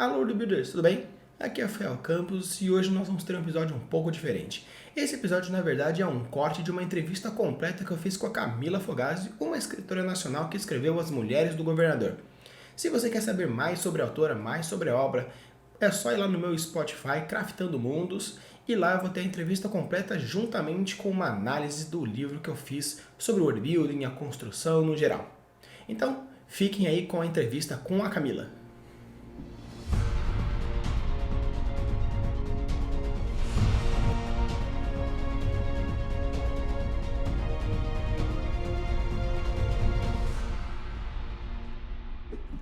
Alô, Worldbuilders, tudo bem? Aqui é Rafael Campos e hoje nós vamos ter um episódio um pouco diferente. Esse episódio, na verdade, é um corte de uma entrevista completa que eu fiz com a Camila Fogazzi, uma escritora nacional que escreveu As Mulheres do Governador. Se você quer saber mais sobre a autora, mais sobre a obra, é só ir lá no meu Spotify, Craftando Mundos, e lá eu vou ter a entrevista completa juntamente com uma análise do livro que eu fiz sobre o worldbuilding e a construção no geral. Então, fiquem aí com a entrevista com a Camila.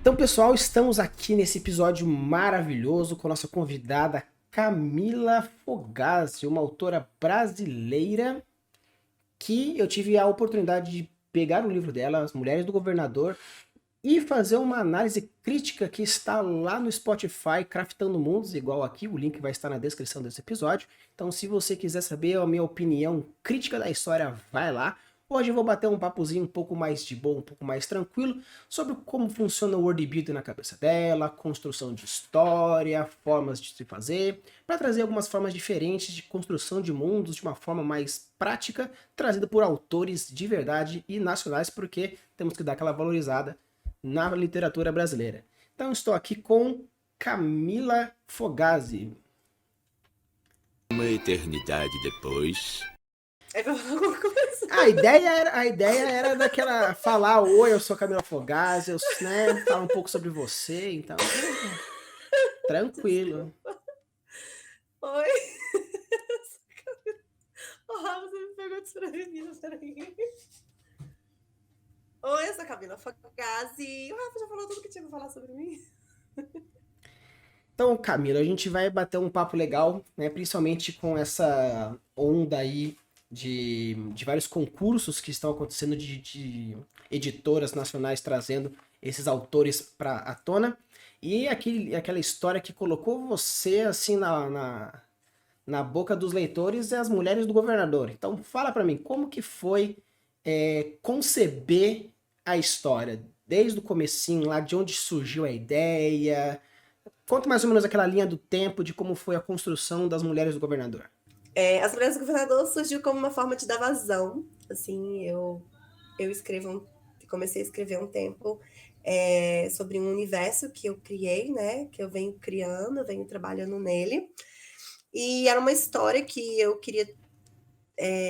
Então, pessoal, estamos aqui nesse episódio maravilhoso com a nossa convidada Camila Fogazzi, uma autora brasileira que eu tive a oportunidade de pegar o livro dela, As Mulheres do Governador, e fazer uma análise crítica que está lá no Spotify, Craftando Mundos, igual aqui, o link vai estar na descrição desse episódio. Então, se você quiser saber a minha opinião crítica da história, vai lá. Hoje eu vou bater um papozinho um pouco mais de boa, um pouco mais tranquilo, sobre como funciona o world building na cabeça dela, construção de história, formas de se fazer, para trazer algumas formas diferentes de construção de mundos de uma forma mais prática, trazida por autores de verdade e nacionais, porque temos que dar aquela valorizada na literatura brasileira. Então estou aqui com Camila Fogazzi. Uma eternidade depois. É pra falar alguma coisa. A ideia era daquela falar, oi, eu sou Camila Fogazzi, eu, né, falar um pouco sobre você, então tranquilo. Oi. Oh, você me pegou desprevenida, peraí. Oi, eu sou a Camila Fogazzi. O Rafa já falou tudo que tinha pra falar sobre mim. Então, Camila, a gente vai bater um papo legal, né, principalmente com essa onda aí de vários concursos que estão acontecendo de editoras nacionais trazendo esses autores para a tona. E aquela história que colocou você assim na boca dos leitores é As Mulheres do Governador. Então fala para mim, como que foi conceber a história? Desde o comecinho lá, de onde surgiu a ideia? Conta mais ou menos aquela linha do tempo de como foi a construção das Mulheres do Governador. As Mulheres do Governador surgiu como uma forma de dar vazão. Assim, eu comecei a escrever um tempo sobre um universo que eu criei, né? Que eu venho criando, eu venho trabalhando nele. E era uma história que eu queria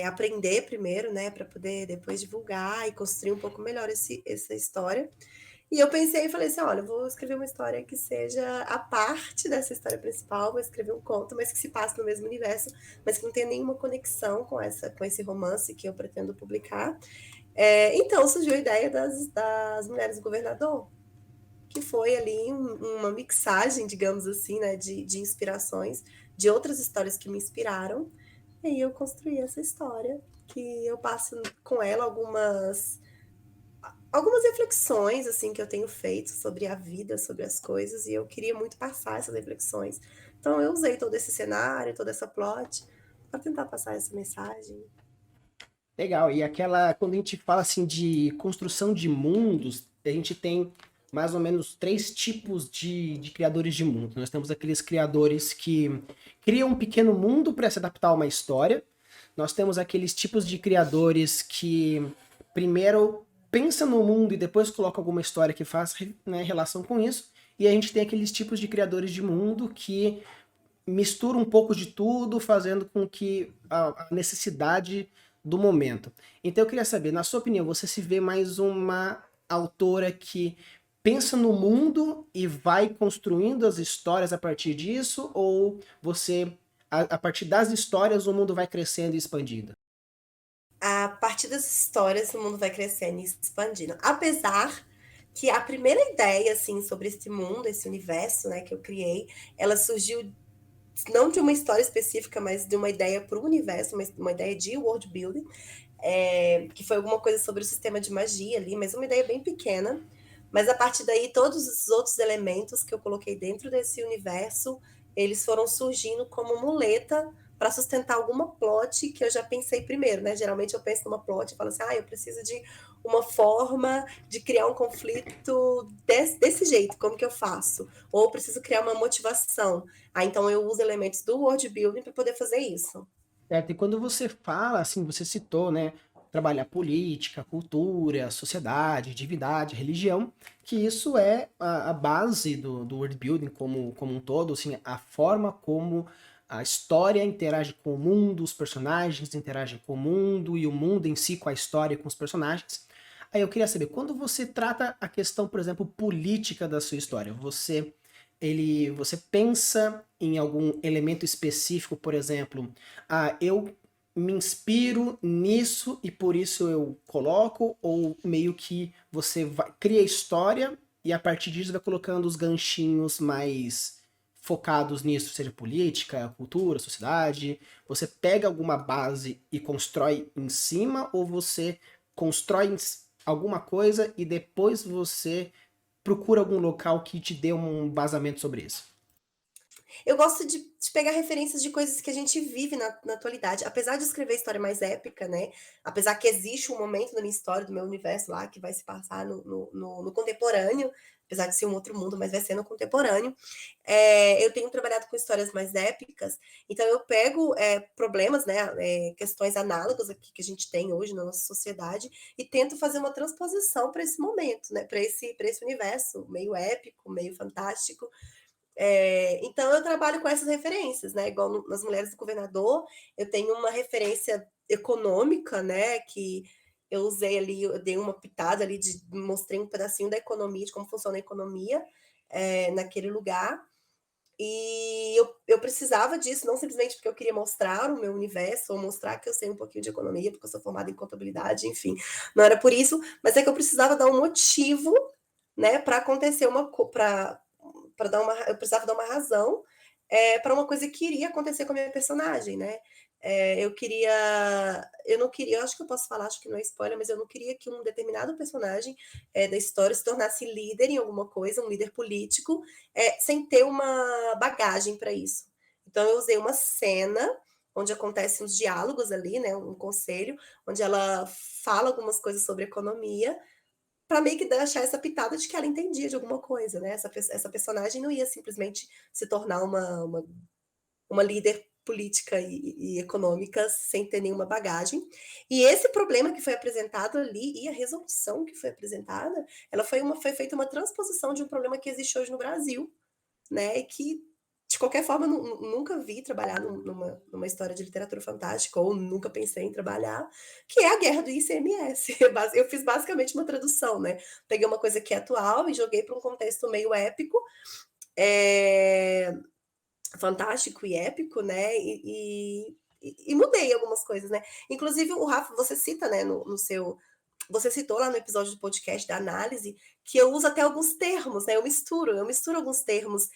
aprender primeiro, né? Para poder depois divulgar e construir um pouco melhor essa história. E eu pensei e falei assim, olha, eu vou escrever uma história que seja a parte dessa história principal, vou escrever um conto, mas que se passe no mesmo universo, mas que não tenha nenhuma conexão com esse romance que eu pretendo publicar. Então surgiu a ideia das Mulheres do Governador, que foi ali uma mixagem, digamos assim, né, de inspirações, de outras histórias que me inspiraram, e aí eu construí essa história, que eu passo com ela algumas reflexões assim que eu tenho feito sobre a vida, sobre as coisas, e eu queria muito passar essas reflexões. Então eu usei todo esse cenário, toda essa plot para tentar passar essa mensagem. Legal, e quando a gente fala assim de construção de mundos, a gente tem mais ou menos três tipos de criadores de mundo. Nós temos aqueles criadores que criam um pequeno mundo para se adaptar a uma história. Nós temos aqueles tipos de criadores que primeiro pensa no mundo e depois coloca alguma história que faz, né, relação com isso. E a gente tem aqueles tipos de criadores de mundo que mistura um pouco de tudo, fazendo com que a necessidade do momento. Então eu queria saber, na sua opinião, você se vê mais uma autora que pensa no mundo e vai construindo as histórias a partir disso, ou você, a partir das histórias, o mundo vai crescendo e expandindo? A partir das histórias, o mundo vai crescendo e se expandindo. Apesar que a primeira ideia assim sobre esse mundo, esse universo, né, que eu criei, ela surgiu não de uma história específica, mas de uma ideia para o universo, uma ideia de world building, que foi alguma coisa sobre o sistema de magia ali, mas uma ideia bem pequena. Mas a partir daí, todos os outros elementos que eu coloquei dentro desse universo, eles foram surgindo como muleta para sustentar alguma plot que eu já pensei primeiro, né? Geralmente eu penso numa plot e falo assim, eu preciso de uma forma de criar um conflito desse jeito, como que eu faço? Ou eu preciso criar uma motivação. Então eu uso elementos do world building para poder fazer isso. Certo, e quando você fala, assim, você citou, né, trabalhar política, cultura, sociedade, divindade, religião, que isso é a base do world building como um todo, assim, a forma como a história interage com o mundo, os personagens interagem com o mundo e o mundo em si com a história e com os personagens. Aí eu queria saber, quando você trata a questão, por exemplo, política da sua história, você pensa em algum elemento específico, por exemplo, eu me inspiro nisso e por isso eu coloco, ou meio que cria história e a partir disso vai colocando os ganchinhos mais focados nisso, seja política, cultura, sociedade, você pega alguma base e constrói em cima, ou você constrói alguma coisa e depois você procura algum local que te dê um embasamento sobre isso? Eu gosto de pegar referências de coisas que a gente vive na atualidade. Apesar de escrever história mais épica, né? Apesar que existe um momento da minha história, do meu universo lá, que vai se passar no contemporâneo, apesar de ser um outro mundo, mas vai ser no contemporâneo. Eu tenho trabalhado com histórias mais épicas, então eu pego problemas, né? Questões análogas aqui que a gente tem hoje na nossa sociedade e tento fazer uma transposição para esse momento, né? Para esse universo meio épico, meio fantástico. Então eu trabalho com essas referências, né? Igual nas Mulheres do Governador, eu tenho uma referência econômica, né? Que eu usei ali, eu dei uma pitada ali, mostrei um pedacinho da economia, de como funciona a economia naquele lugar. E eu precisava disso, não simplesmente porque eu queria mostrar o meu universo, ou mostrar que eu sei um pouquinho de economia, porque eu sou formada em contabilidade, enfim, não era por isso, mas é que eu precisava dar um motivo, né, para acontecer eu precisava dar uma razão para uma coisa que iria acontecer com a minha personagem, né? Eu não queria, eu acho que eu posso falar, acho que não é spoiler, mas eu não queria que um determinado personagem da história se tornasse líder em alguma coisa, um líder político, sem ter uma bagagem para isso. Então eu usei uma cena onde acontecem uns diálogos ali, né, um conselho, onde ela fala algumas coisas sobre economia, para meio que deixar essa pitada de que ela entendia de alguma coisa, né? Essa personagem não ia simplesmente se tornar uma líder política e econômica sem ter nenhuma bagagem. E esse problema que foi apresentado ali e a resolução que foi apresentada, ela foi feita uma transposição de um problema que existe hoje no Brasil, né? E que de qualquer forma, nunca vi trabalhar numa história de literatura fantástica, ou nunca pensei em trabalhar, que é a guerra do ICMS. Eu fiz basicamente uma tradução, né? Peguei uma coisa que é atual e joguei para um contexto meio épico, fantástico e épico, né? E mudei algumas coisas, né? Inclusive, o Rafa, você cita, né, no seu. Você citou lá no episódio do podcast da análise que eu uso até alguns termos, né? Eu misturo alguns termos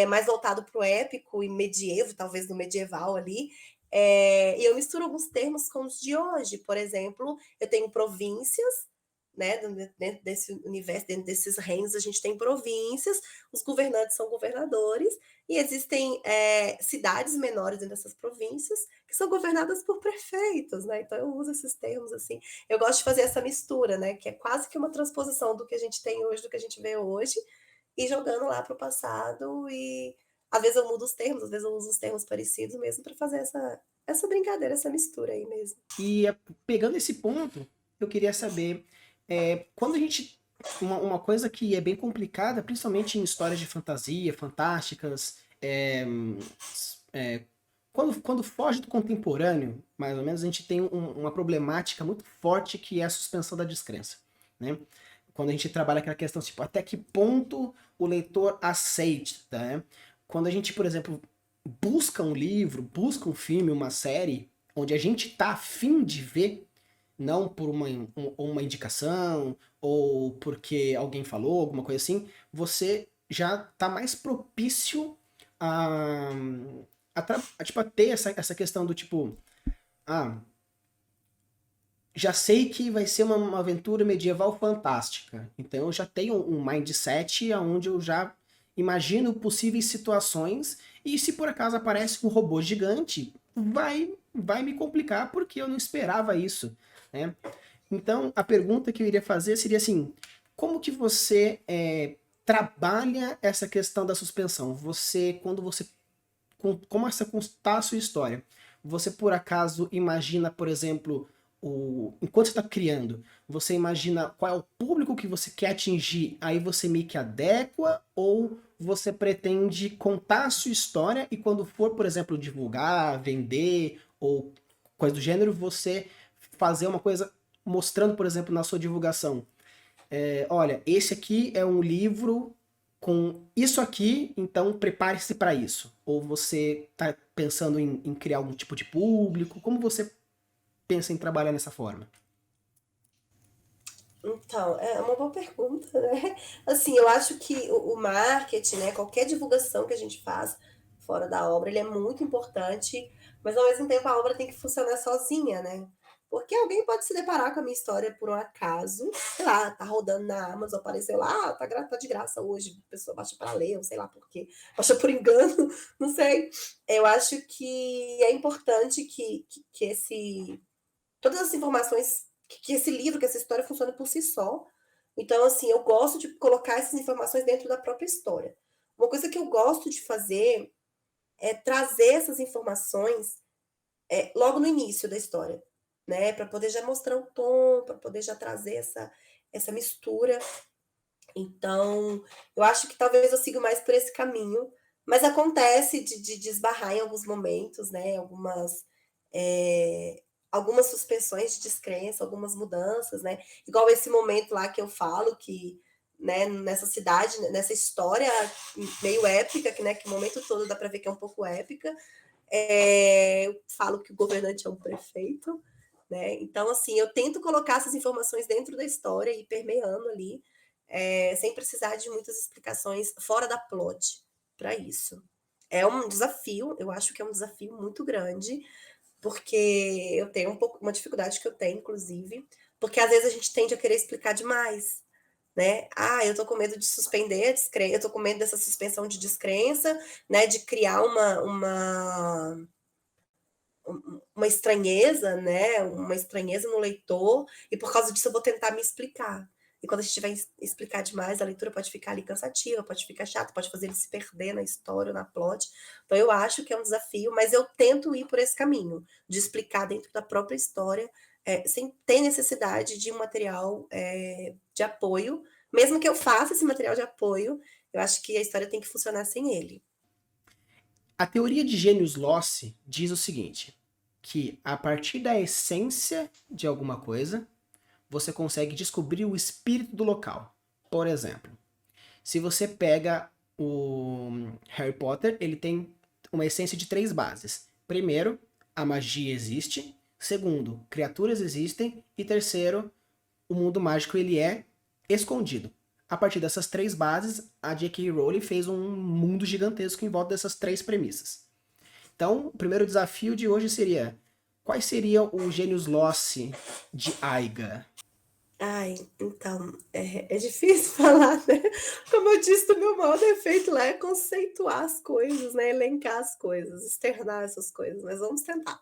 mais voltado para o épico e medievo, talvez no medieval ali. E eu misturo alguns termos com os de hoje. Por exemplo, eu tenho províncias, né? Dentro desse universo, dentro desses reinos, a gente tem províncias, os governantes são governadores, e existem cidades menores dentro dessas províncias que são governadas por prefeitos, né? Então eu uso esses termos assim. Eu gosto de fazer essa mistura, né? Que é quase que uma transposição do que a gente tem hoje, do que a gente vê hoje, e jogando lá para o passado. E às vezes eu mudo os termos, às vezes eu uso os termos parecidos mesmo para fazer essa brincadeira, essa mistura aí mesmo. E pegando esse ponto, eu queria saber, quando a gente. Uma coisa que é bem complicada, principalmente em histórias de fantasia, fantásticas, quando foge do contemporâneo, mais ou menos, a gente tem uma problemática muito forte que é a suspensão da descrença, né? Quando a gente trabalha aquela questão, tipo, até que ponto o leitor aceita, né? Quando a gente, por exemplo, busca um livro, busca um filme, uma série, onde a gente tá afim de ver, não por uma indicação, ou porque alguém falou, alguma coisa assim, você já tá mais propício a, tipo, a ter essa questão do tipo, já sei que vai ser uma aventura medieval fantástica. Então eu já tenho um mindset onde eu já imagino possíveis situações e se por acaso aparece um robô gigante, vai me complicar porque eu não esperava isso, né? Então, a pergunta que eu iria fazer seria assim: como que você trabalha essa questão da suspensão? Quando você como essa contar a sua história? Você por acaso imagina, por exemplo, enquanto você está criando, você imagina qual é o público que você quer atingir, aí você meio que adequa, ou você pretende contar a sua história e quando for, por exemplo, divulgar, vender ou coisa do gênero, você fazer uma coisa mostrando, por exemplo, na sua divulgação olha, esse aqui é um livro com isso aqui, então prepare-se para isso. Ou você está pensando em criar algum tipo de público? Como você pensa em trabalhar nessa forma? Então, é uma boa pergunta, né? Assim, eu acho que o marketing, né, qualquer divulgação que a gente faz fora da obra, ele é muito importante, mas ao mesmo tempo a obra tem que funcionar sozinha, né? Porque alguém pode se deparar com a minha história por um acaso, sei lá, tá rodando na Amazon, apareceu lá, tá de graça hoje, a pessoa baixa para ler, ou sei lá por quê, baixa por engano, não sei. Eu acho que é importante que todas as informações, que esse livro, que essa história funcione por si só. Então, assim, eu gosto de colocar essas informações dentro da própria história. Uma coisa que eu gosto de fazer é trazer essas informações logo no início da história, né? Para poder já mostrar o tom, para poder já trazer essa mistura. Então, eu acho que talvez eu siga mais por esse caminho, mas acontece de esbarrar em alguns momentos, né? É, algumas suspensões de descrença, algumas mudanças, né? Igual esse momento lá que eu falo que, né, nessa cidade, nessa história meio épica, que, né, que o momento todo dá para ver que é um pouco épica, eu falo que o governante é um prefeito, né? Então, assim, eu tento colocar essas informações dentro da história e permeando ali, sem precisar de muitas explicações fora da plot para isso. É um desafio, eu acho que é um desafio muito grande, porque eu tenho uma dificuldade que eu tenho, inclusive, porque às vezes a gente tende a querer explicar demais, né? Ah, eu tô com medo de suspender a descrença, eu tô com medo dessa suspensão de descrença, né? De criar uma estranheza, né? Uma estranheza no leitor, e por causa disso eu vou tentar me explicar. E quando a gente vai explicar demais, a leitura pode ficar ali cansativa, pode ficar chata, pode fazer ele se perder na história, na plot. Então eu acho que é um desafio, mas eu tento ir por esse caminho, de explicar dentro da própria história, sem ter necessidade de um material de apoio. Mesmo que eu faça esse material de apoio, eu acho que a história tem que funcionar sem ele. A teoria de Genius Loci diz o seguinte, que a partir da essência de alguma coisa, você consegue descobrir o espírito do local. Por exemplo, se você pega o Harry Potter, ele tem uma essência de 3 bases. Primeiro, a magia existe. Segundo, criaturas existem. E terceiro, o mundo mágico ele é escondido. A partir dessas 3 bases, a J.K. Rowling fez um mundo gigantesco em volta dessas 3 premissas. Então, o primeiro desafio de hoje seria: quais seriam o Genius Loci de Aiga? Ai, então, é difícil falar, né? Como eu disse, o meu maior defeito lá é conceituar as coisas, né? Elencar as coisas, externar essas coisas, mas vamos tentar.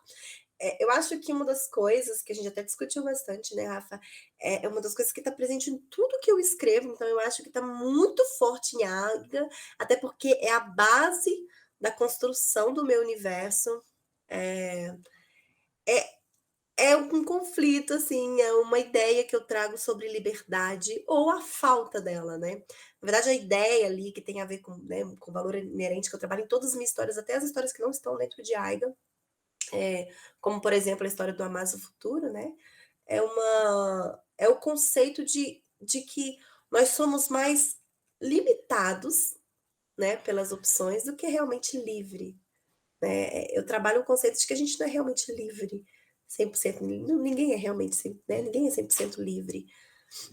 Eu acho que uma das coisas que a gente até discutiu bastante, né, Rafa, é uma das coisas que está presente em tudo que eu escrevo, então eu acho que está muito forte em Águia, até porque é a base da construção do meu universo. É, é um conflito, assim, é uma ideia que eu trago sobre liberdade ou a falta dela, né? Na verdade, a ideia ali que tem a ver com, né, com o valor inerente que eu trabalho em todas as minhas histórias, até as histórias que não estão dentro de Aiga, como, por exemplo, a história do Amazo Futuro, né? É o conceito de que nós somos mais limitados, né, pelas opções do que realmente livre, né? Eu trabalho o conceito de que a gente não é realmente livre, 100%, ninguém é realmente, né? Ninguém é 100% livre.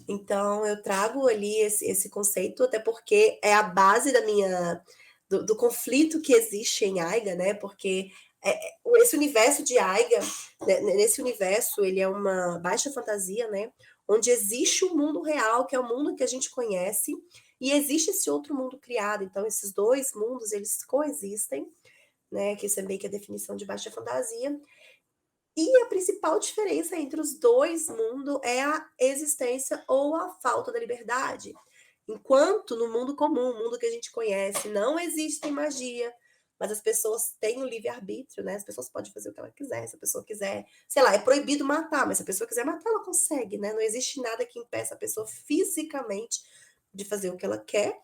Então, eu trago ali esse conceito, até porque é a base do conflito que existe em Aiga, né? Porque esse universo de Aiga, né, nesse universo, ele é uma baixa fantasia, né? Onde existe o mundo real, que é o mundo que a gente conhece, e existe esse outro mundo criado. Então, esses dois mundos, eles coexistem, né? Que isso é meio que a definição de baixa fantasia. E a principal diferença entre os dois mundos é a existência ou a falta da liberdade. Enquanto no mundo comum, o mundo que a gente conhece, não existe magia, mas as pessoas têm o livre-arbítrio, né? As pessoas podem fazer o que ela quiser. Se a pessoa quiser, sei lá, é proibido matar, mas se a pessoa quiser matar, ela consegue, né? Não existe nada que impeça a pessoa fisicamente de fazer o que ela quer.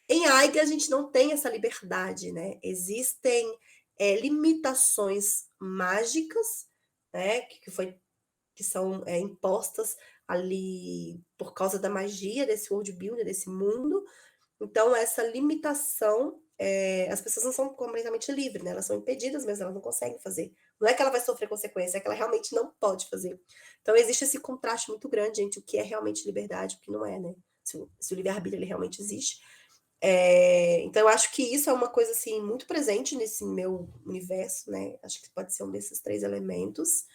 Em Aiga, a gente não tem essa liberdade, né? Existem limitações mágicas, né? Que são impostas ali por causa da magia desse world builder, desse mundo. Então, essa limitação, as pessoas não são completamente livres, né? Elas são impedidas, mas elas não conseguem fazer. Não é que ela vai sofrer consequência, é que ela realmente não pode fazer. Então, existe esse contraste muito grande entre o que é realmente liberdade e o que não é, né? Se o livre-arbítrio ele realmente existe. Então, eu acho que isso é uma coisa, assim, muito presente nesse meu universo, né? Acho que pode ser um desses 3 elementos.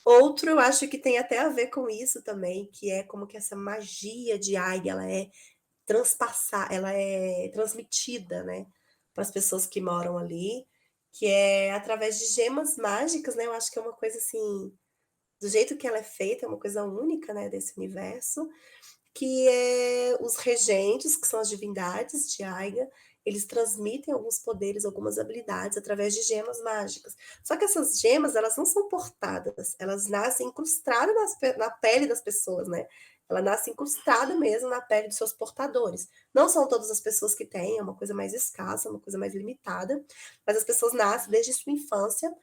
Outro, eu acho que tem até a ver com isso também, que é como que essa magia de Aiga, ela é transmitida, né, para as pessoas que moram ali, que é através de gemas mágicas, né? Eu acho que é uma coisa assim, do jeito que ela é feita, é uma coisa única, né, desse universo, que é os regentes, que são as divindades de Aiga, eles transmitem alguns poderes, algumas habilidades através de gemas mágicas. Só que essas gemas, elas não são portadas, elas nascem incrustadas na pele das pessoas, né? Ela nasce incrustada mesmo na pele dos seus portadores. Não são todas as pessoas que têm, é uma coisa mais escassa, uma coisa mais limitada, mas as pessoas nascem desde sua infância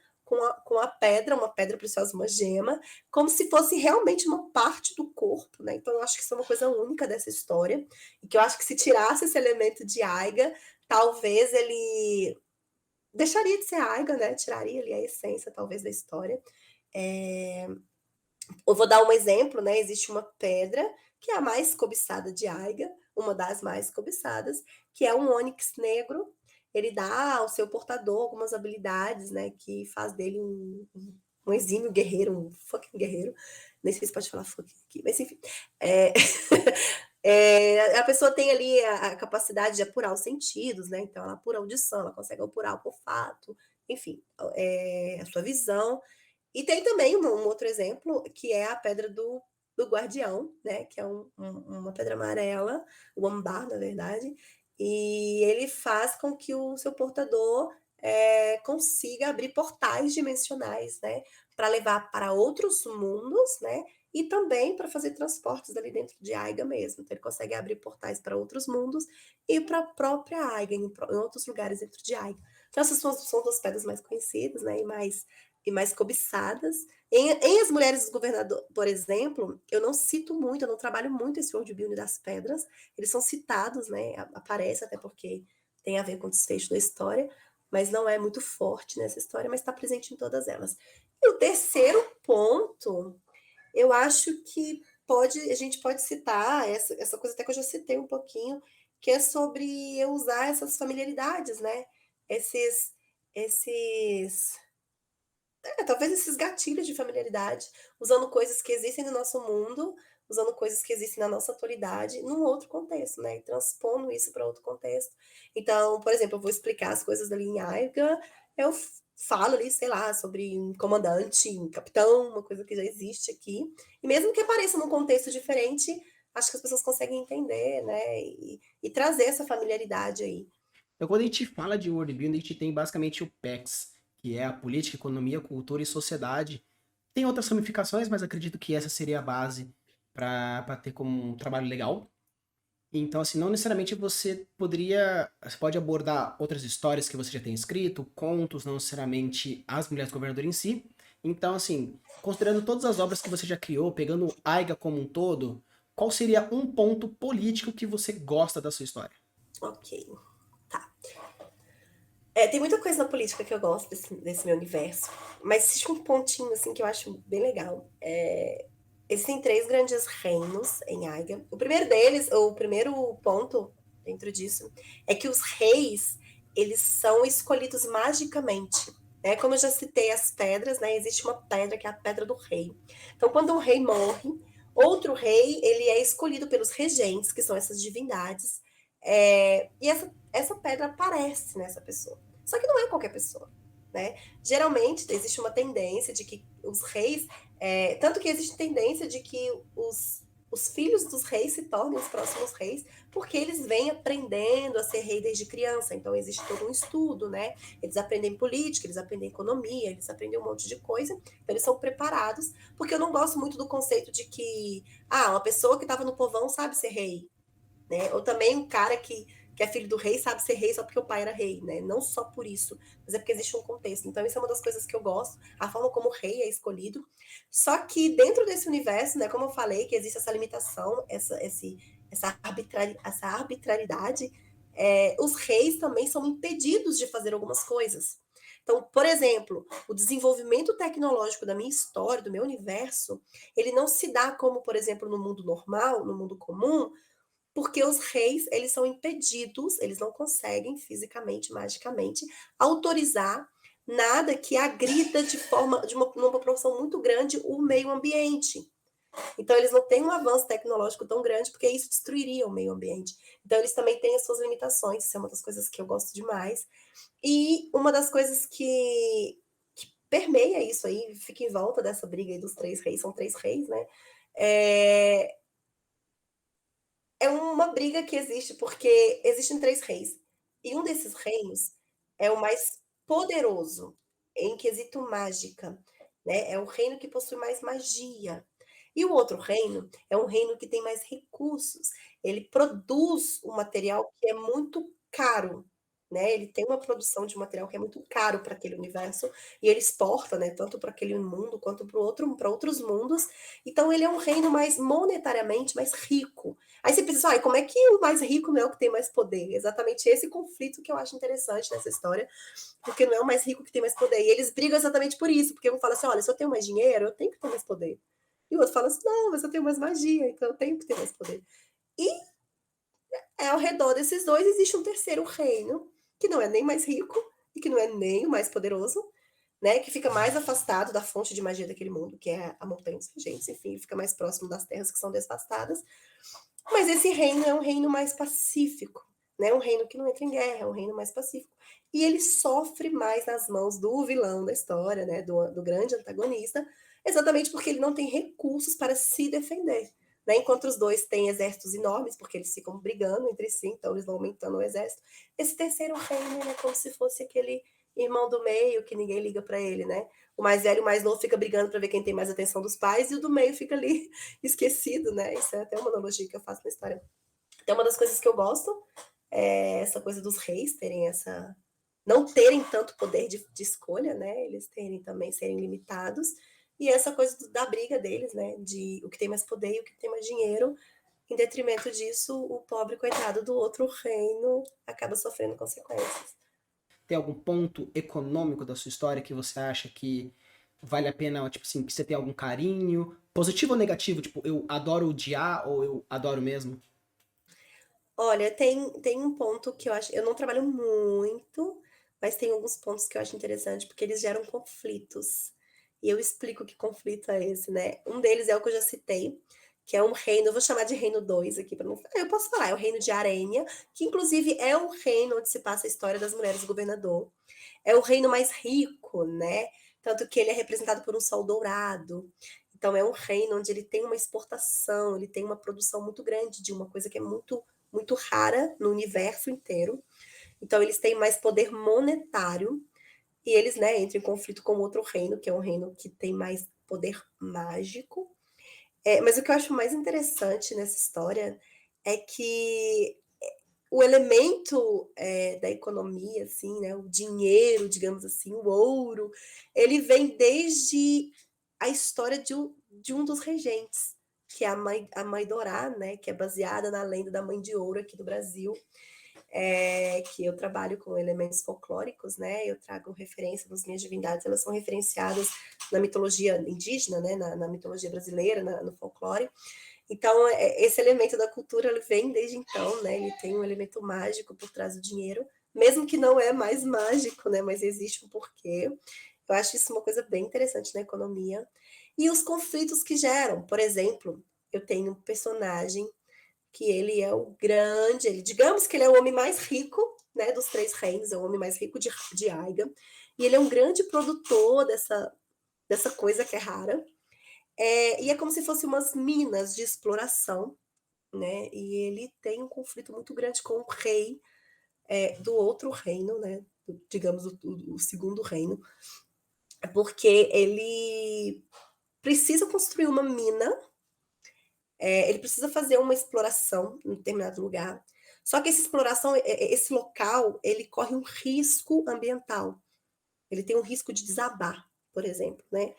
com a pedra, uma pedra preciosa, uma gema, como se fosse realmente uma parte do corpo, né? Então eu acho que isso é uma coisa única dessa história, e que eu acho que se tirasse esse elemento de Aiga, talvez ele deixaria de ser Aiga, né? Tiraria ali a essência, talvez, da história. Eu vou dar um exemplo, né? Existe uma pedra que é a mais cobiçada de Aiga, uma das mais cobiçadas, que é um ônix negro. Ele dá ao seu portador algumas habilidades, né? Que faz dele um exímio guerreiro, um fucking guerreiro. Nem sei se pode falar fucking aqui, mas enfim. A pessoa tem ali a capacidade de apurar os sentidos, né? Então, ela apura a audição, ela consegue apurar o olfato, enfim, a sua visão. E tem também um outro exemplo, que é a pedra do guardião, né? Que é uma pedra amarela, o ambar, na verdade, e ele faz com que o seu portador consiga abrir portais dimensionais, né? Para levar para outros mundos, né? E também para fazer transportes ali dentro de Aiga mesmo. Então, ele consegue abrir portais para outros mundos e para a própria Aiga, em outros lugares dentro de Aiga. Então, essas são duas pedras mais conhecidas, né? E mais cobiçadas. Em As Mulheres do Governador, por exemplo, eu não cito muito, eu não trabalho muito esse world building das pedras. Eles são citados, né? Aparece até porque tem a ver com o desfecho da história, mas não é muito forte nessa história, mas está presente em todas elas. E o terceiro ponto, eu acho que a gente pode citar essa coisa até que eu já citei um pouquinho, que é sobre eu usar essas familiaridades, né? Esses, esses talvez esses gatilhos de familiaridade, usando coisas que existem no nosso mundo, usando coisas que existem na nossa atualidade, num outro contexto, né? E transpondo isso para outro contexto. Então, por exemplo, eu vou explicar as coisas ali em Aiga, eu falo ali, sei lá, sobre um comandante, um capitão, uma coisa que já existe aqui. E mesmo que apareça num contexto diferente, acho que as pessoas conseguem entender, né? E trazer essa familiaridade aí. Então, quando a gente fala de world building, a gente tem basicamente o PEX, que é a política, economia, cultura e sociedade. Tem outras ramificações, mas acredito que essa seria a base para ter como um trabalho legal. Então, assim, não necessariamente você pode abordar outras histórias que você já tem escrito, contos, não necessariamente as Mulheres do Governador em si. Então, assim, considerando todas as obras que você já criou, pegando o Aiga como um todo, qual seria um ponto político que você gosta da sua história? Ok, tá. Tem muita coisa na política que eu gosto desse meu universo, mas existe um pontinho assim que eu acho bem legal. Existem 3 grandes reinos em Aiga. O primeiro deles, ou o primeiro ponto dentro disso, é que os reis, eles são escolhidos magicamente. Né? Como eu já citei as pedras, né? Existe uma pedra que é a pedra do rei. Então, quando um rei morre, outro rei, ele é escolhido pelos regentes, que são essas divindades, e essa pedra aparece nessa pessoa. Só que não é qualquer pessoa. né? Geralmente existe uma tendência de que os reis, tanto que existe tendência de que os filhos dos reis se tornem os próximos reis, porque eles vêm aprendendo a ser rei desde criança. Então existe todo um estudo, né? Eles aprendem política, eles aprendem economia, eles aprendem um monte de coisa. Então eles são preparados, porque eu não gosto muito do conceito de que uma pessoa que estava no povão sabe ser rei, né? Ou também um cara que é filho do rei sabe ser rei só porque o pai era rei, né? Não só por isso, mas é porque existe um contexto. Então isso é uma das coisas que eu gosto, a forma como o rei é escolhido. Só que dentro desse universo, né, como eu falei, que existe essa limitação, essa arbitrariedade, os reis também são impedidos de fazer algumas coisas. Então, por exemplo, o desenvolvimento tecnológico da minha história, do meu universo, ele não se dá como, por exemplo, no mundo normal, no mundo comum, porque os reis, eles são impedidos, eles não conseguem fisicamente, magicamente, autorizar nada que agrida numa proporção muito grande o meio ambiente. Então, eles não têm um avanço tecnológico tão grande, porque isso destruiria o meio ambiente. Então, eles também têm as suas limitações, isso é uma das coisas que eu gosto demais. E uma das coisas que permeia isso aí, fica em volta dessa briga aí dos três reis, são três reis, né? É uma briga que existe, porque existem três reis. E um desses reinos é o mais poderoso em quesito mágica, né? É o reino que possui mais magia. E o outro reino é um reino que tem mais recursos. Ele produz um material que é muito caro, né? Ele tem uma produção de material que é muito caro para aquele universo e ele exporta, né? Tanto para aquele mundo quanto para outros mundos. Então ele é um reino mais monetariamente mais rico. Aí você pensa, como é que o mais rico não é o que tem mais poder? Exatamente esse conflito que eu acho interessante nessa história, porque não é o mais rico que tem mais poder. E eles brigam exatamente por isso, porque um fala assim, olha, se eu tenho mais dinheiro, eu tenho que ter mais poder. E o outro fala assim, não, mas eu tenho mais magia, então eu tenho que ter mais poder. E ao redor desses dois existe um terceiro reino, que não é nem mais rico e que não é nem o mais poderoso, né? Que fica mais afastado da fonte de magia daquele mundo, que é a Montanha dos Regentes, enfim, fica mais próximo das terras que são devastadas. Mas esse reino é um reino mais pacífico, né? Um reino que não entra em guerra, é um reino mais pacífico. E ele sofre mais nas mãos do vilão da história, né? Do grande antagonista, exatamente porque ele não tem recursos para se defender. Né? Enquanto os dois têm exércitos enormes, porque eles ficam brigando entre si, então eles vão aumentando o exército. Esse terceiro reino é como se fosse aquele irmão do meio que ninguém liga para ele, né? O mais velho e o mais novo fica brigando para ver quem tem mais atenção dos pais, e o do meio fica ali esquecido, né? Isso é até uma analogia que eu faço na história. Então, uma das coisas que eu gosto é essa coisa dos reis terem essa. Não terem tanto poder de escolha, né? Eles terem também, serem limitados. E essa coisa da briga deles, né? De o que tem mais poder e o que tem mais dinheiro. Em detrimento disso, o pobre coitado do outro reino acaba sofrendo consequências. Tem algum ponto econômico da sua história que você acha que vale a pena, tipo assim, que você tem algum carinho? Positivo ou negativo? Tipo, eu adoro odiar ou eu adoro mesmo? Olha, tem um ponto que eu acho. Eu não trabalho muito, mas tem alguns pontos que eu acho interessante, porque eles geram conflitos. E eu explico que conflito é esse, né? Um deles é o que eu já citei, que é um reino, eu vou chamar de reino 2 aqui para não. Eu posso falar, é o reino de Arênia, que inclusive é o reino onde se passa a história das mulheres do governador. É o reino mais rico, né? Tanto que ele é representado por um sol dourado. Então é um reino onde ele tem uma exportação, ele tem uma produção muito grande de uma coisa que é muito rara no universo inteiro. Então eles têm mais poder monetário e eles, né, entram em conflito com outro reino, que é um reino que tem mais poder mágico. Mas o que eu acho mais interessante nessa história é que o elemento da economia, assim, né, o dinheiro, digamos assim, o ouro, ele vem desde a história de um dos regentes, que é a mãe Dorá, né, que é baseada na lenda da mãe de ouro aqui do Brasil, que eu trabalho com elementos folclóricos, né, eu trago referência das minhas divindades, elas são referenciadas na mitologia indígena, né, na mitologia brasileira, no folclore. Então, esse elemento da cultura ele vem desde então, né? Ele tem um elemento mágico por trás do dinheiro, mesmo que não é mais mágico, né? Mas existe um porquê. Eu acho isso uma coisa bem interessante na economia. E os conflitos que geram. Por exemplo, eu tenho um personagem que ele é o grande, digamos que ele é o homem mais rico né, dos 3 reinos, é o homem mais rico de Aiga, e ele é um grande produtor dessa coisa que é rara. E é como se fossem umas minas de exploração, né? E ele tem um conflito muito grande com o rei do outro reino, né? Digamos, o segundo reino, porque ele precisa construir uma mina, ele precisa fazer uma exploração em determinado lugar. Só que essa exploração, esse local, ele corre um risco ambiental. Ele tem um risco de desabar, por exemplo, né?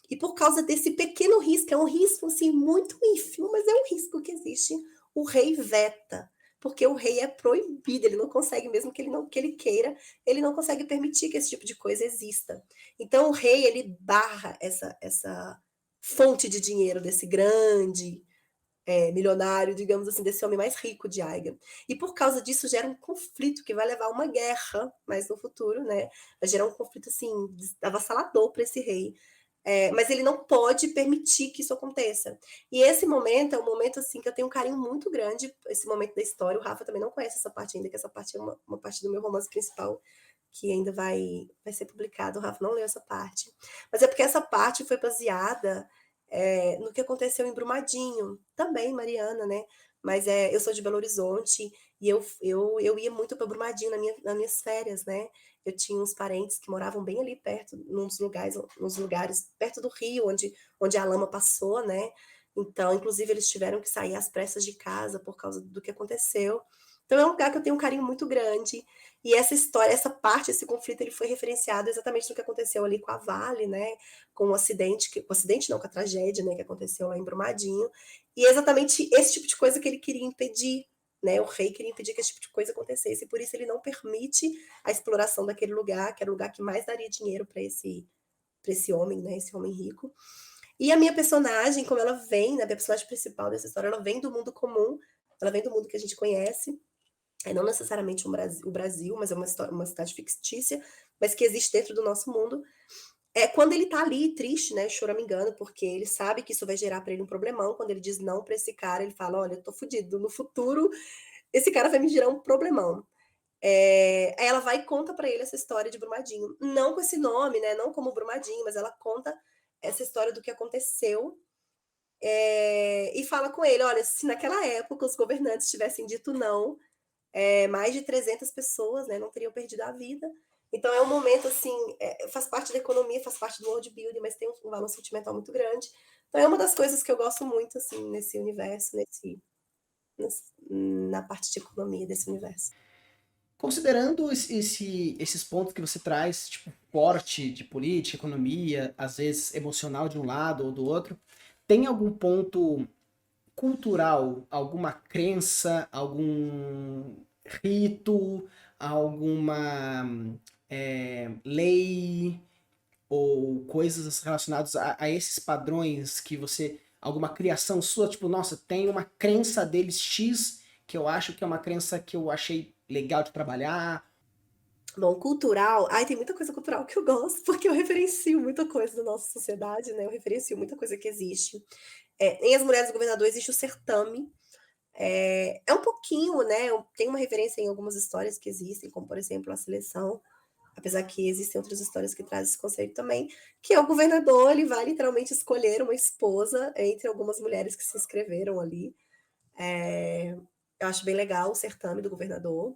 E por causa desse pequeno risco, é um risco assim muito ínfimo, mas é um risco que existe, o rei veta, porque o rei é proibido, ele não consegue, mesmo que ele queira, ele não consegue permitir que esse tipo de coisa exista. Então o rei ele barra essa fonte de dinheiro desse grande milionário, digamos assim, desse homem mais rico de Aiga. E por causa disso gera um conflito que vai levar a uma guerra mais no futuro, né? Vai gerar um conflito assim avassalador para esse rei. Mas ele não pode permitir que isso aconteça. E esse momento é um momento assim que eu tenho um carinho muito grande, esse momento da história. O Rafa também não conhece essa parte ainda, que essa parte é uma parte do meu romance principal que ainda vai ser publicado. O Rafa não leu essa parte. Mas é porque essa parte foi baseada no que aconteceu em Brumadinho, também Mariana, né? Mas eu sou de Belo Horizonte e eu ia muito para Brumadinho nas minhas férias, né? Eu tinha uns parentes que moravam bem ali perto, nos lugares perto do rio, onde a lama passou, né? Então, inclusive, eles tiveram que sair às pressas de casa por causa do que aconteceu. Então, é um lugar que eu tenho um carinho muito grande. E essa história, essa parte, esse conflito, ele foi referenciado exatamente no que aconteceu ali com a Vale, né? Com o acidente, não, com a tragédia, né? Que aconteceu lá em Brumadinho. E é exatamente esse tipo de coisa que ele queria impedir, né? O rei queria impedir que esse tipo de coisa acontecesse. E por isso ele não permite a exploração daquele lugar, que era o lugar que mais daria dinheiro para esse homem, né? Esse homem rico. E a minha personagem, como ela vem, né? A personagem principal dessa história, ela vem do mundo comum, ela vem do mundo que a gente conhece. Não necessariamente o Brasil, mas é uma cidade fictícia, mas que existe dentro do nosso mundo. Quando ele tá ali triste, né, choramingando, porque ele sabe que isso vai gerar para ele um problemão. Quando ele diz não para esse cara, ele fala: olha, eu tô fudido, no futuro esse cara vai me gerar um problemão. Aí ela vai e conta para ele essa história de Brumadinho, não com esse nome, né, não como Brumadinho, mas ela conta essa história do que aconteceu, e fala com ele: olha, se naquela época os governantes tivessem dito não, mais de 300 pessoas, né, não teriam perdido a vida. Então é um momento assim, faz parte da economia, faz parte do world building, mas tem um valor sentimental muito grande. Então é uma das coisas que eu gosto muito assim nesse universo, na parte de economia desse universo. Considerando esses pontos que você traz, tipo, forte de política, economia, às vezes emocional de um lado ou do outro, tem algum ponto cultural, alguma crença, algum rito, alguma lei ou coisas relacionadas a esses padrões que você, alguma criação sua, tipo, nossa, tem uma crença deles X que eu acho que é uma crença que eu achei legal de trabalhar. Bom, cultural, tem muita coisa cultural que eu gosto, porque eu referencio muita coisa da nossa sociedade, né? Eu referencio muita coisa que existe. Em As Mulheres do Governador existe o certame. Um pouquinho, né? Tem uma referência em algumas histórias que existem, como por exemplo a seleção, apesar que existem outras histórias que trazem esse conceito também, que é o governador, ele vai literalmente escolher uma esposa entre algumas mulheres que se inscreveram ali. Eu acho bem legal o certame do governador.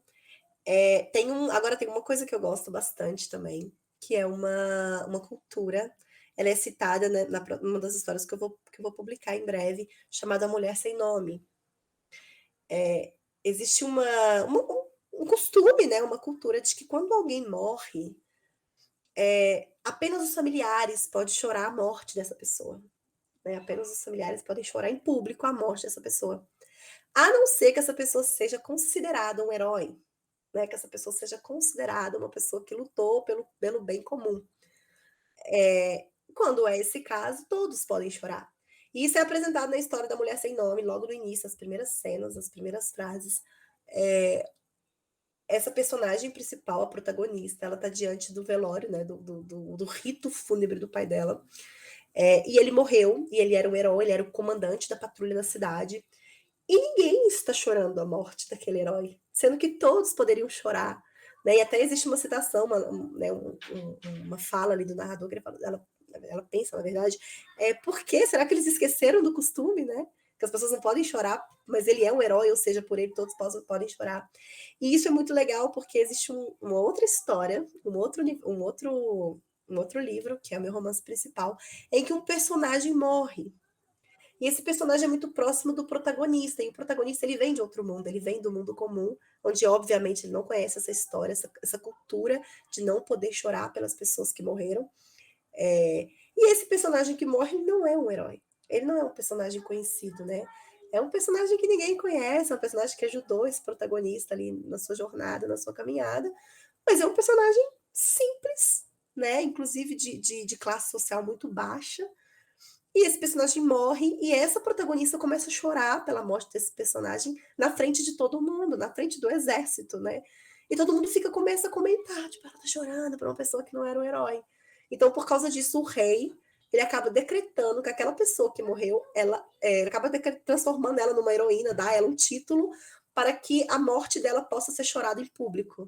Agora tem uma coisa que eu gosto bastante também, que é uma cultura. Ela é citada, né, numa das histórias que eu vou publicar em breve, chamada Mulher Sem Nome. Existe um costume, né, uma cultura de que quando alguém morre, apenas os familiares podem chorar a morte dessa pessoa. Né? Apenas os familiares podem chorar em público a morte dessa pessoa. A não ser que essa pessoa seja considerada um herói, né? Que essa pessoa seja considerada uma pessoa que lutou pelo bem comum. Quando é esse caso, todos podem chorar. E isso é apresentado na história da Mulher Sem Nome, logo no início, as primeiras cenas, as primeiras frases. Essa personagem principal, a protagonista, ela está diante do velório, né, do rito fúnebre do pai dela. E ele morreu, e ele era um herói, ele era o comandante da patrulha na cidade. E ninguém está chorando a morte daquele herói, sendo que todos poderiam chorar, né? E até existe uma citação, uma fala ali do narrador, que ela pensa, na verdade, por que será que eles esqueceram do costume, né? Que as pessoas não podem chorar, mas ele é um herói, ou seja, por ele todos podem chorar. E isso é muito legal, porque existe uma outra história, um outro livro, que é o meu romance principal, em que um personagem morre. E esse personagem é muito próximo do protagonista, e o protagonista ele vem de outro mundo, ele vem do mundo comum, onde obviamente ele não conhece essa história, essa cultura de não poder chorar pelas pessoas que morreram. E esse personagem que morre não é um herói, ele não é um personagem conhecido, né? É um personagem que ninguém conhece, é um personagem que ajudou esse protagonista ali na sua jornada, na sua caminhada, mas é um personagem simples, né? Inclusive de classe social muito baixa, e esse personagem morre, e essa protagonista começa a chorar pela morte desse personagem na frente de todo mundo, na frente do exército, né? E todo mundo começa a comentar, tipo, ela tá chorando por uma pessoa que não era um herói. Então, por causa disso, o rei, ele acaba decretando que aquela pessoa que morreu, ele acaba transformando ela numa heroína, dá ela um título para que a morte dela possa ser chorada em público.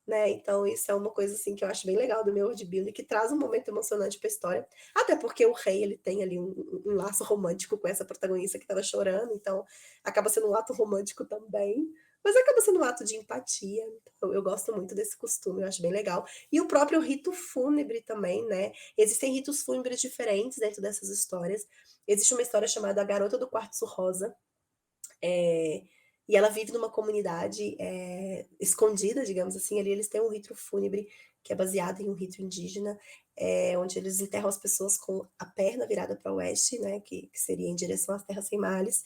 Né? Então, isso é uma coisa assim que eu acho bem legal do meu world building, que traz um momento emocionante para a história. Até porque o rei ele tem ali um laço romântico com essa protagonista que estava chorando, então acaba sendo um ato romântico também, mas acaba sendo um ato de empatia. Então, eu gosto muito desse costume, eu acho bem legal. E o próprio rito fúnebre também, né? Existem ritos fúnebres diferentes dentro dessas histórias. Existe uma história chamada A Garota do Quartzo Rosa, e ela vive numa comunidade escondida, digamos assim. Ali eles têm um rito fúnebre que é baseado em um rito indígena, onde eles enterram as pessoas com a perna virada para o oeste, né, que seria em direção às terras sem males.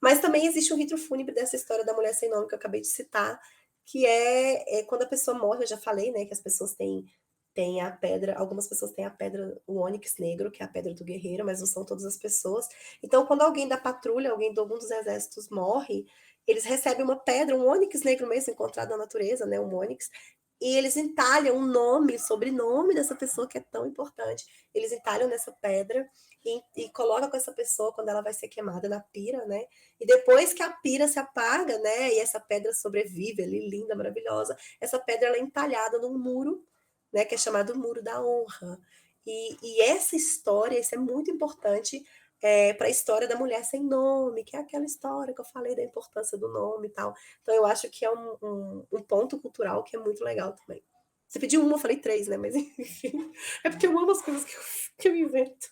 Mas também existe um rito fúnebre dessa história da mulher sem nome que eu acabei de citar, que é quando a pessoa morre. Eu já falei, né, que as pessoas têm a pedra, algumas pessoas têm a pedra, o ônix negro, que é a pedra do guerreiro, mas não são todas as pessoas. Então, quando alguém da patrulha, alguém de algum dos exércitos morre, eles recebem uma pedra, um ônix negro mesmo, encontrado na natureza, né, um ônix, e eles entalham um nome, sobrenome dessa pessoa que é tão importante. Eles entalham nessa pedra e colocam com essa pessoa quando ela vai ser queimada na pira, né? E depois que a pira se apaga, né, e essa pedra sobrevive ali, linda, maravilhosa, essa pedra ela é entalhada num muro, né, que é chamado Muro da Honra. E essa história, isso é muito importante para a história da mulher sem nome, que é aquela história que eu falei da importância do nome e tal. Então, eu acho que é um ponto cultural que é muito legal também. Você pediu uma, eu falei três, né? Mas enfim, é porque eu amo as coisas que eu invento.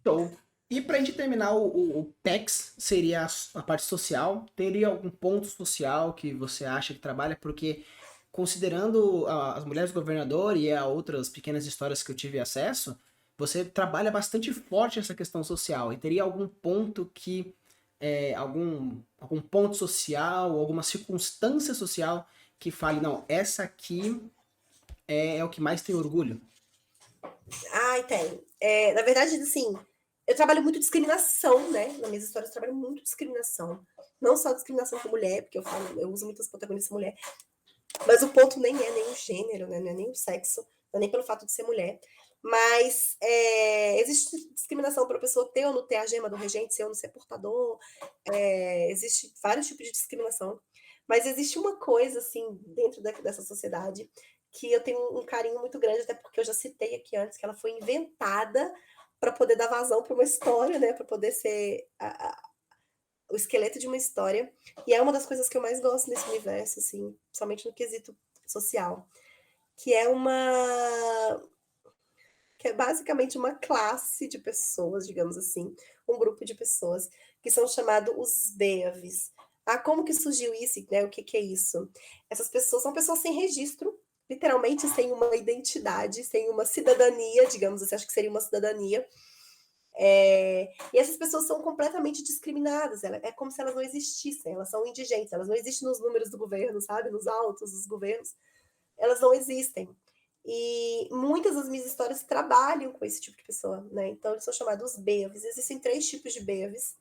Show. E pra gente terminar, o PEX seria a parte social. Teria algum ponto social que você acha que trabalha? Porque, considerando as mulheres do governador e a outras pequenas histórias que eu tive acesso, você trabalha bastante forte essa questão social. E teria algum ponto que. Algum ponto social, alguma circunstância social que fale, não, essa aqui é o que mais tem orgulho? Ai, tem. Na verdade, assim, eu trabalho muito discriminação, né? Nas minhas histórias eu trabalho muito discriminação. Não só discriminação com mulher, porque eu uso muitas protagonistas mulher, mas o ponto nem é o gênero, né? Não é nem o sexo, não é nem pelo fato de ser mulher. Mas existe discriminação para a pessoa ter ou não ter a gema do regente, ser ou não ser portador. Existe vários tipos de discriminação. Mas existe uma coisa, assim, dentro dessa sociedade que eu tenho um carinho muito grande, até porque eu já citei aqui antes, que ela foi inventada para poder dar vazão para uma história, né? Para poder ser o esqueleto de uma história. E é uma das coisas que eu mais gosto nesse universo, assim, somente no quesito social. Que é basicamente uma classe de pessoas, digamos assim, um grupo de pessoas que são chamados os Beavis. Como que surgiu isso, né? O que é isso? Essas pessoas são pessoas sem registro, literalmente sem uma identidade, sem uma cidadania, digamos assim, acho que seria uma cidadania. E essas pessoas são completamente discriminadas, é como se elas não existissem, elas são indigentes, elas não existem nos números do governo, sabe? Nos autos dos governos, elas não existem. E muitas das minhas histórias trabalham com esse tipo de pessoa, né? Então, eles são chamados BEAVs. Existem 3 tipos de BEAVs,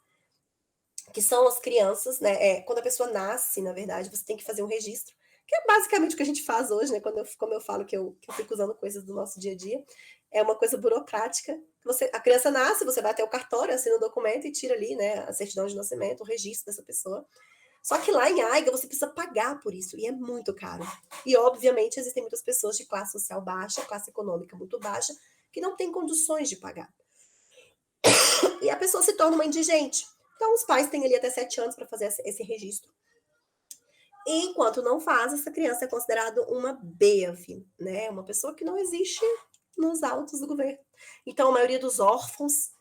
que são as crianças, né? Quando a pessoa nasce, na verdade, você tem que fazer um registro, que é basicamente o que a gente faz hoje, né? Como eu falo que eu fico usando coisas do nosso dia a dia, é uma coisa burocrática. A criança nasce, você vai até o cartório, assina o documento e tira ali, né, a certidão de nascimento, o registro dessa pessoa. Só que lá em Aiga você precisa pagar por isso, e é muito caro. E, obviamente, existem muitas pessoas de classe social baixa, classe econômica muito baixa, que não têm condições de pagar. E a pessoa se torna uma indigente. Então, os pais têm ali até 7 anos para fazer esse registro. E enquanto não faz, essa criança é considerada uma BEAV, né? Uma pessoa que não existe nos autos do governo. Então, a maioria dos órfãos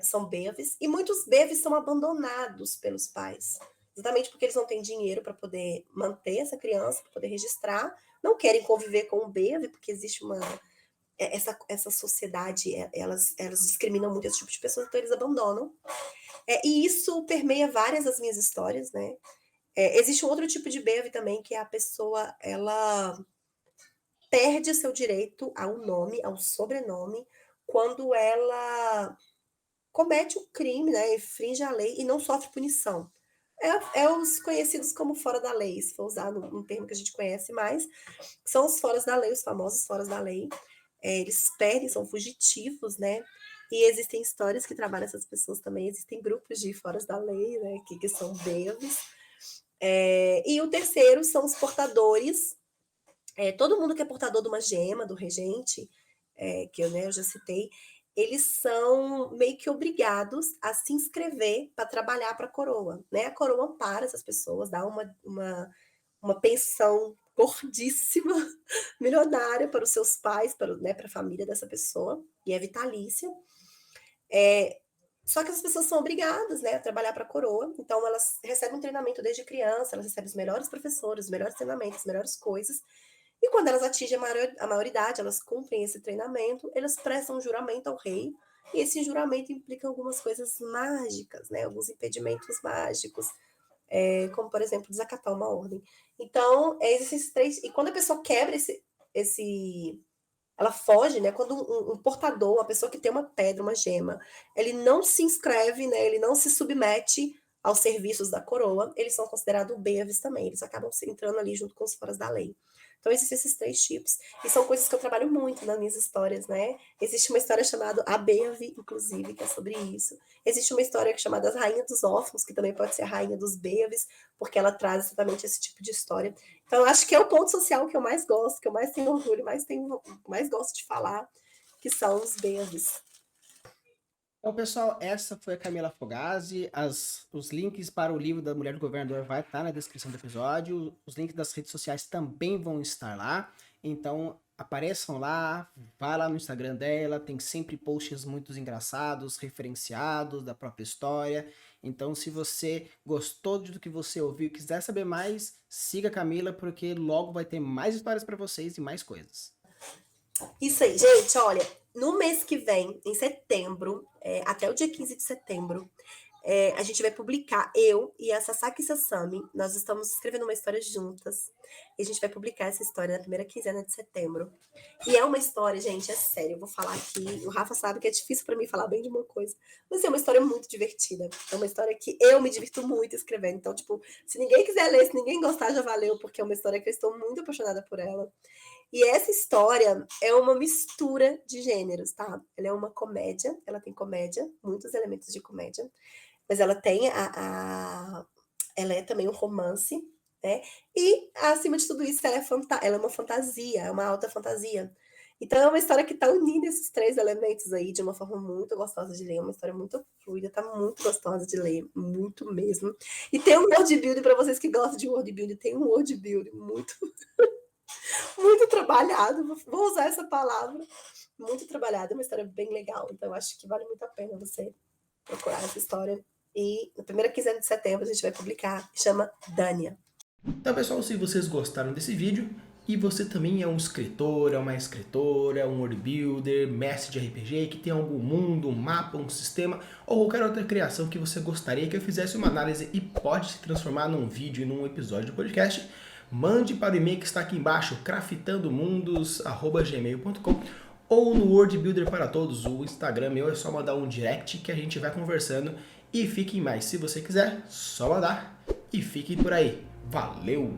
são BEAVs, e muitos BEAVs são abandonados pelos pais, exatamente porque eles não têm dinheiro para poder manter essa criança, para poder registrar, não querem conviver com o BEAV, porque existe essa sociedade, elas discriminam muito esse tipo de pessoas, então eles abandonam. E isso permeia várias das minhas histórias, né? Existe um outro tipo de BEAV também, que é a pessoa, ela perde seu direito ao nome, ao sobrenome, quando ela comete um crime, né, infringe a lei e não sofre punição. Os conhecidos como fora da lei, se for usar um termo que a gente conhece mais, são os foras da lei, os famosos foras da lei. Eles perdem, são fugitivos, né? E existem histórias que trabalham essas pessoas também, existem grupos de foras da lei, né, que são BEAVs. E o terceiro são os portadores. Todo mundo que é portador de uma gema, do regente, que eu já citei, eles são meio que obrigados a se inscrever para trabalhar para a coroa, né? A coroa ampara essas pessoas, dá uma pensão gordíssima, milionária para os seus pais, para a família dessa pessoa, e é vitalícia. Só que as pessoas são obrigadas, né, a trabalhar para a coroa, então elas recebem um treinamento desde criança, elas recebem os melhores professores, os melhores treinamentos, as melhores coisas, e quando elas atingem a maioridade, elas cumprem esse treinamento, elas prestam um juramento ao rei, e esse juramento implica algumas coisas mágicas, né? Alguns impedimentos mágicos, como, por exemplo, desacatar uma ordem. Então, existem esses 3... E quando a pessoa quebra ela foge, né? Quando um portador, uma pessoa que tem uma pedra, uma gema, ele não se inscreve, né? Ele não se submete aos serviços da coroa, eles são considerados BEAVs também, eles acabam entrando ali junto com os foras da lei. Então, existem esses 3 tipos, e são coisas que eu trabalho muito nas minhas histórias, né? Existe uma história chamada A BEAV, inclusive, que é sobre isso. Existe uma história chamada As Rainhas dos Órfãos, que também pode ser a Rainha dos BEAVs, porque ela traz exatamente esse tipo de história. Então, eu acho que é o ponto social que eu mais gosto, que eu mais tenho orgulho, mais gosto de falar, que são os BEAVs. Então, pessoal, essa foi a Camila Fogazzi. Os links para o livro da Mulher do Governador vai estar na descrição do episódio. Os links das redes sociais também vão estar lá. Então, apareçam lá, vá lá no Instagram dela. Tem sempre posts muito engraçados, referenciados da própria história. Então, se você gostou do que você ouviu e quiser saber mais, siga a Camila, porque logo vai ter mais histórias para vocês e mais coisas. Isso aí, gente, olha, no mês que vem, em setembro, até o dia 15 de setembro, a gente vai publicar, eu e a Sasaki Sasami, nós estamos escrevendo uma história juntas, e a gente vai publicar essa história na primeira quinzena de setembro. E é uma história, gente, é sério, eu vou falar aqui, o Rafa sabe que é difícil para mim falar bem de uma coisa, mas é uma história muito divertida, é uma história que eu me divirto muito escrevendo, então, tipo, se ninguém quiser ler, se ninguém gostar, já valeu, porque é uma história que eu estou muito apaixonada por ela. E essa história é uma mistura de gêneros, tá? Ela é uma comédia, ela tem comédia, muitos elementos de comédia, mas ela tem ela é também um romance, né? E, acima de tudo isso, ela é uma fantasia, é uma alta fantasia. Então, é uma história que tá unindo esses 3 elementos aí de uma forma muito gostosa de ler, uma história muito fluida, tá muito gostosa de ler, muito mesmo. E tem um world building, para vocês que gostam de world building, tem um world building muito... muito trabalhado, vou usar essa palavra, muito trabalhado, é uma história bem legal, então acho que vale muito a pena você procurar essa história, e na primeira quinzena de setembro a gente vai publicar, chama Dania. Então, pessoal, se vocês gostaram desse vídeo, e você também é um escritor, é uma escritora, um world builder, mestre de RPG, que tem algum mundo, um mapa, um sistema, ou qualquer outra criação que você gostaria que eu fizesse uma análise e pode se transformar num vídeo e num episódio de podcast, mande para o e-mail que está aqui embaixo, craftandomundos@gmail.com, ou no World Builder para Todos, o Instagram meu, é só mandar um direct que a gente vai conversando, e fiquem mais, se você quiser, só mandar, e fiquem por aí. Valeu!